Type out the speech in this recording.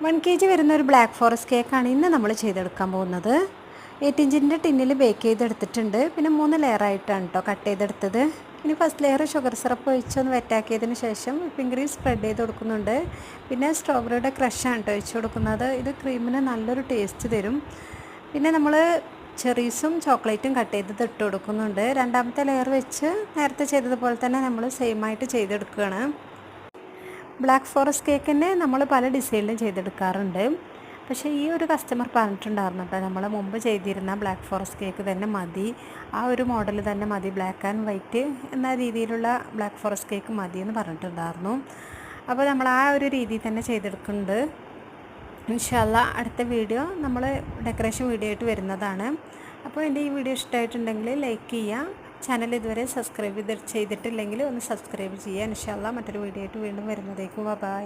1 kg വരുന്ന ഒരു black forest കേക്കാണ് ഇന്ന് നമ്മൾ ചെയ്തെടുക്കാൻ പോകുന്നത്. 8 ഇഞ്ചിൻ്റെ ടിന്നിൽ ബേക്ക് ചെയ്തെടുത്തിട്ടുണ്ട്. പിന്നെ 3 ലെയറായിട്ടാണ് കേട്ടോ കട്ട് ചെയ്തെടുത്തത്. ഇനി ഫസ്റ്റ് ലെയർ ഷുഗർ സിറപ്പ് ഒഴിച്ചൊന്ന് വെറ്റാക്കിയതിന് ശേഷം വിപ്പിംഗ് ക്രീം സ്പ്രെഡ് ചെയ്ത് കൊടുക്കുന്നുണ്ട്. പിന്നെ സ്ട്രോബെറിയുടെ ക്രഷാണ് കേട്ടോ ഒഴിച്ച് കൊടുക്കുന്നത്. ഇത് ക്രീമിന് നല്ലൊരു ടേസ്റ്റ് തരും. പിന്നെ നമ്മൾ ചെറീസും ചോക്ലേറ്റും കട്ട് ചെയ്തത് ഇട്ട് കൊടുക്കുന്നുണ്ട്. രണ്ടാമത്തെ ലെയർ വെച്ച് നേരത്തെ ചെയ്തതുപോലെ തന്നെ നമ്മൾ സെയിമായിട്ട് ചെയ്തെടുക്കുകയാണ്. ബ്ലാക്ക് ഫോറസ്റ്റ് കേക്കിനെ നമ്മൾ പല ഡിസൈനിലും ചെയ്തെടുക്കാറുണ്ട്. പക്ഷേ ഈ ഒരു കസ്റ്റമർ പറഞ്ഞിട്ടുണ്ടായിരുന്നു കേട്ടോ, നമ്മൾ മുമ്പ് ചെയ്തിരുന്ന ബ്ലാക്ക് ഫോറസ്റ്റ് കേക്ക് തന്നെ മതി, ആ ഒരു മോഡൽ തന്നെ മതി, ബ്ലാക്ക് ആൻഡ് വൈറ്റ് എന്ന രീതിയിലുള്ള ബ്ലാക്ക് ഫോറസ്റ്റ് കേക്ക് മതി എന്ന് പറഞ്ഞിട്ടുണ്ടായിരുന്നു. അപ്പോൾ നമ്മൾ ആ ഒരു രീതിയിൽ തന്നെ ചെയ്തെടുക്കുന്നുണ്ട്. ഇൻഷാ അല്ലാ അടുത്ത വീഡിയോ നമ്മൾ ഡെക്കറേഷൻ വീഡിയോ ആയിട്ട് വരുന്നതാണ്. അപ്പോൾ എൻ്റെ ഈ വീഡിയോ ഇഷ്ടമായിട്ടുണ്ടെങ്കിൽ ലൈക്ക് ചെയ്യുക. ചാനൽ ഇതുവരെ സബ്സ്ക്രൈബ് ചെയ്തിട്ടില്ലെങ്കിൽ ഒന്ന് സബ്സ്ക്രൈബ് ചെയ്യുക. ഇൻഷാ അല്ലാ മറ്റൊരു വീഡിയോ ആയിട്ട് വീണ്ടും വരുന്നതേക്കും ബൈ.